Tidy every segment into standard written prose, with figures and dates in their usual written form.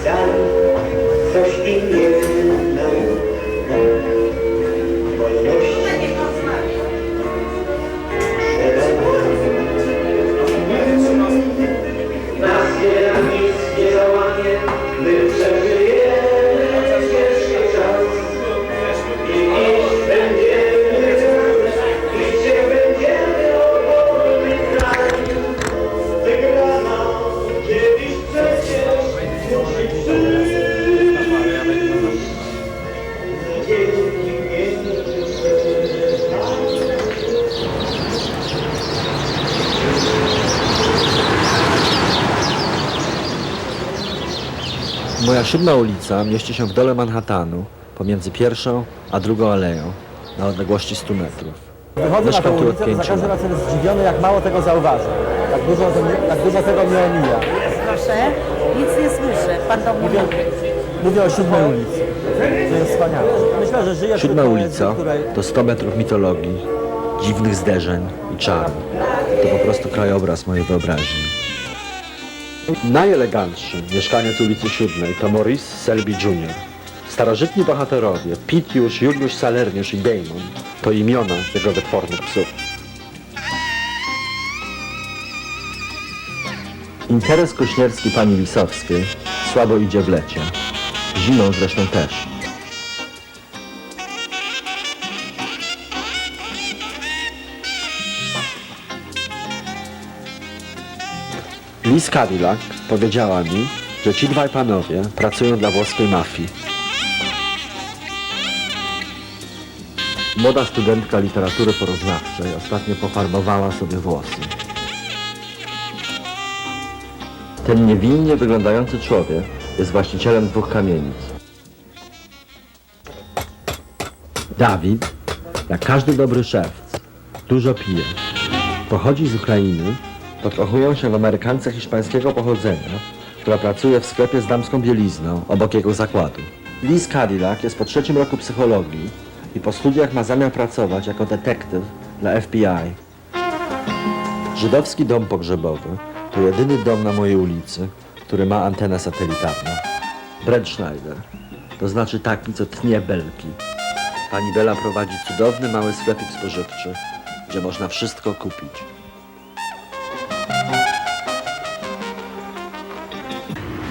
sam coś innego. Wolności nas nic nie załamie, my przeżyjemy ciężki czas i iść będziemy, gdzie będziemy o wolny kraj. Wygrana kiedyś przecież musi przyjść. Moja 7. ulica mieści się w dole Manhattanu, pomiędzy pierwszą a drugą aleją, na odległości 100 metrów. Wychodzę na tę Mieszkam tu od ulicę, to za 5 każdym lat. razem jest zdziwiony, jak mało tego zauważę. Tak dużo tego mnie omija. Proszę, nic nie słyszę. Pan do mnie mówi. Mówię o 7. ulicy. To jest wspaniałe. Myślę, że żyję 7. w poezji, ulica której... to 100 metrów mitologii, dziwnych zderzeń i czaru. To po prostu krajobraz mojej wyobraźni. Najelegantszy mieszkaniec ulicy 7 to Maurice Selby Jr. Starożytni bohaterowie Pitiusz, Juliusz, Salerniusz i Damon to imiona jego wytwornych psów. Interes kuśnierski pani Lisowskiej słabo idzie w lecie. Zimą zresztą też. Liz Cadillac powiedziała mi, że ci dwaj panowie pracują dla włoskiej mafii. Młoda studentka literatury poroznawczej ostatnio pofarbowała sobie włosy. Ten niewinnie wyglądający człowiek jest właścicielem 2 kamienic. Dawid, jak każdy dobry szewc, dużo pije. Pochodzi z Ukrainy, podkochują się w Amerykance hiszpańskiego pochodzenia, która pracuje w sklepie z damską bielizną obok jego zakładu. Liz Cadillac jest po 3. roku psychologii i po studiach ma zamiar pracować jako detektyw dla FBI. Żydowski dom pogrzebowy to jedyny dom na mojej ulicy, który ma antenę satelitarną. Brettschneider, to znaczy taki, co tnie belki. Pani Bela prowadzi cudowny mały sklepik spożywczy, gdzie można wszystko kupić.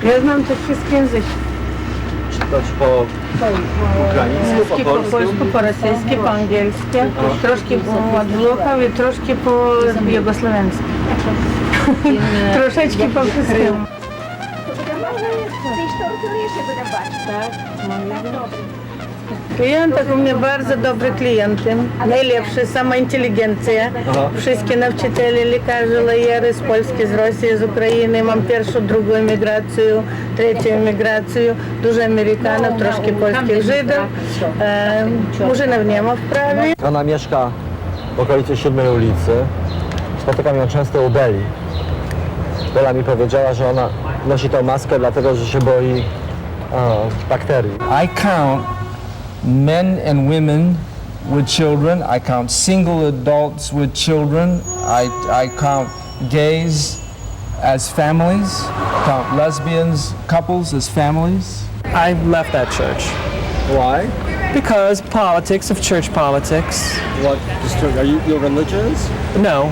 Ja znam te wszystkie języki. Czytać po ukraińsku, po polsku? По-польську, по-російськи, по-англійськи, трошки по-длухові, трошки по-югословенськи. Трошечки по-французькому. Klientek u mnie bardzo dobry klienty, najlepszy, sama inteligencja. Wszystkie nauczyciele, lekarze, lajery z Polski, z Rosji, z Ukrainy. Mam pierwszą, drugą emigrację, trzecią emigrację. Dużo Amerykanów, troszkę polskich Żydów. Murzynów nie ma w prawie. Ona mieszka w okolicy 7. ulicy. Spotykam ją często u Beli. Bela mi powiedziała, że ona nosi tą maskę dlatego, że się boi bakterii. I count men and women with children. I count single adults with children. I count gays as families, count lesbians, couples as families. I left that church Why? because politics, of church politics. What? You're religious? No,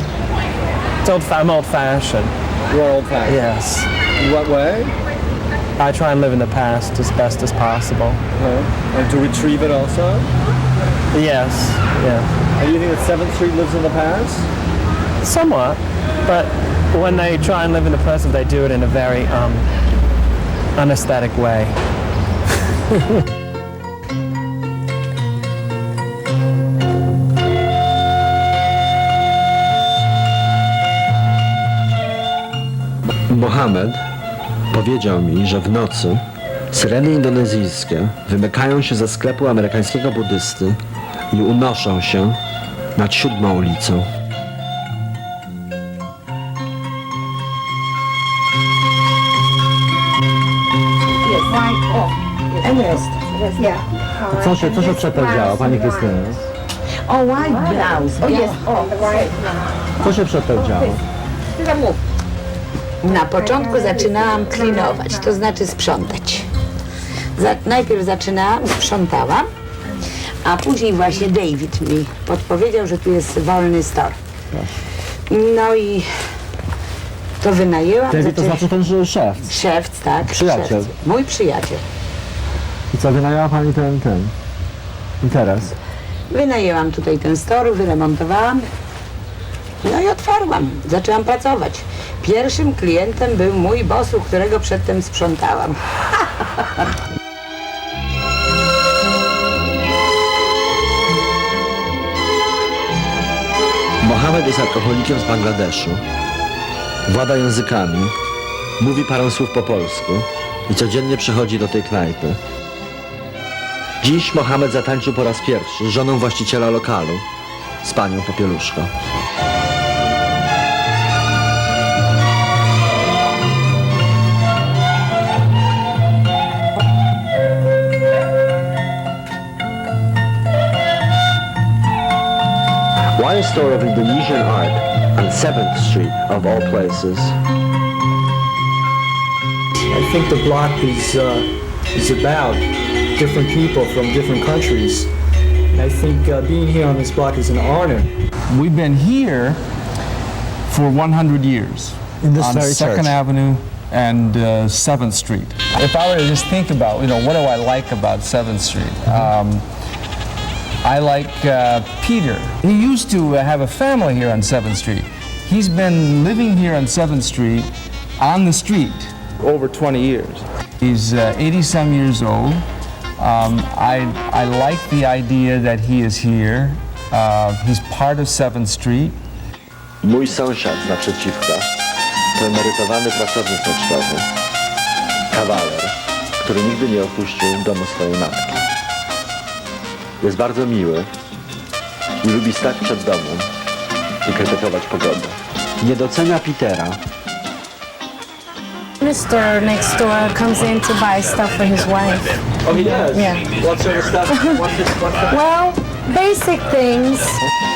I'm old-fashioned. You're old-fashioned. Yes, In what way? I try and live in the past as best as possible. And to retrieve it also? Yes, yeah, And you think that 7th Street lives in the past? somewhat. But when they try and live in the present, they do it in a very unaesthetic way. Mohamed powiedział mi, że w nocy syreny indonezyjskie wymykają się ze sklepu amerykańskiego buddysty i unoszą się nad 7. ulicą. Co się przedtem działo, Pani Krystyno? O, white blouse. O, jest. O, Co się przedtem działo? Na początku zaczynałam klinować, to znaczy sprzątać. Najpierw sprzątałam, a później właśnie David mi podpowiedział, że tu jest wolny stor. No i to wynajęłam. David to znaczy ten szewc. Szewc, tak. Przyjaciel. Szewc. Mój przyjaciel. I co, wynajęła pani ten interes? Wynajęłam tutaj ten stor, wyremontowałam. No i otwarłam. Zaczęłam pracować. Pierwszym klientem był mój boss, u którego przedtem sprzątałam. Mohamed jest alkoholikiem z Bangladeszu. Włada językami, mówi parę słów po polsku i codziennie przychodzi do tej knajpy. Dziś Mohamed zatańczył po raz pierwszy z żoną właściciela lokalu, z panią Popieluszko. Why a store of Indonesian art on 7th Street of all places? I think the block is about different people from different countries. And I think being here on this block is an honor. We've been here for 100 years. In this on very 2nd church. Avenue and 7th Street. If I were to just think about, what do I like about 7th Street? I like Peter. He used to have a family here on 7th Street. He's been living here on 7th Street, on the street, over 20 years. He's 80-some years old. I like the idea that he is here. He's part of 7th Street. Mój sąsiad z naprzeciwka to emerytowany pracownik pocztowy, kawaler, który nigdy nie opuścił domu swojej matki. Jest bardzo miły i lubi stać przed domem i krytykować pogodę. Nie docenia Petera. Mr. next door comes in to buy stuff for his wife. Oh, he does? Yeah. What sort of stuff? Well, basic things,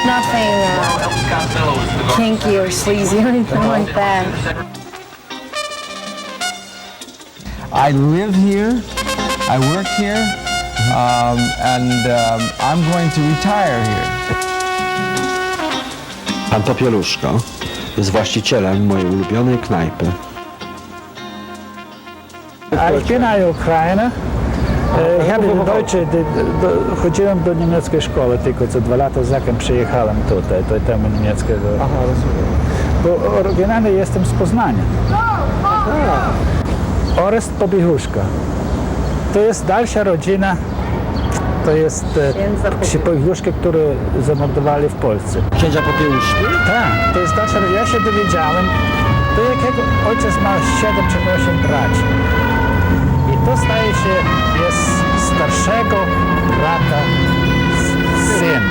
nothing kinky or sleazy or anything like that. I live here, I work here, and I'm going to retire here. Pan Popieluszko jest właścicielem mojej ulubionej knajpy. Ich bin eine Ukrainer. Ich habe Deutsche, chodziłem do niemieckiej szkoły, tylko co 2 lata zatem przyjechałem tutaj, do temu niemieckiego. Aha, rozumiem. Bo oryginalnie jestem z Poznania. Orest Popieluszka. To jest dalsza rodzina, to jest Popieluszka, które zamordowali w Polsce. Księcia Popiełuszki? Tak, to jest dalsza rodzina. Ja się dowiedziałem, do jakiego ojciec ma 7 czy 8 braci. I to staje się, jest starszego brata syn.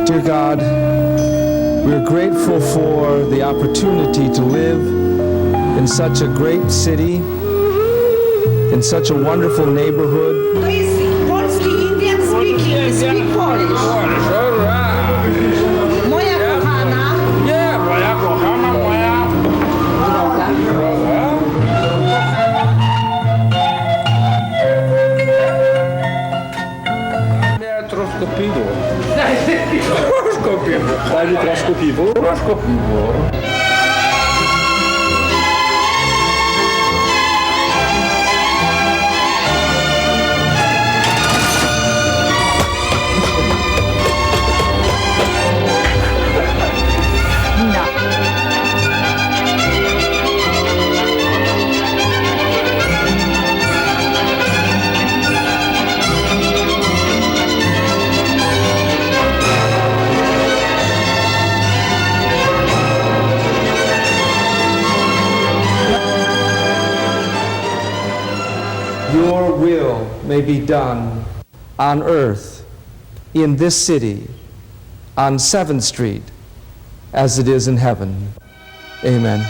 Dear God, we're grateful for the opportunity to live in such a great city, in such a wonderful neighborhood. Polski Indian speaking, speak Polish. Moja kochana. Nie, moja kochana, moja droga. Nie, troszkę piwo. Troszkę piwo. Daj mi troszkę piwu. Troszkę piwo. Your will may be done on earth, in this city, on 7th Street, as it is in heaven. Amen.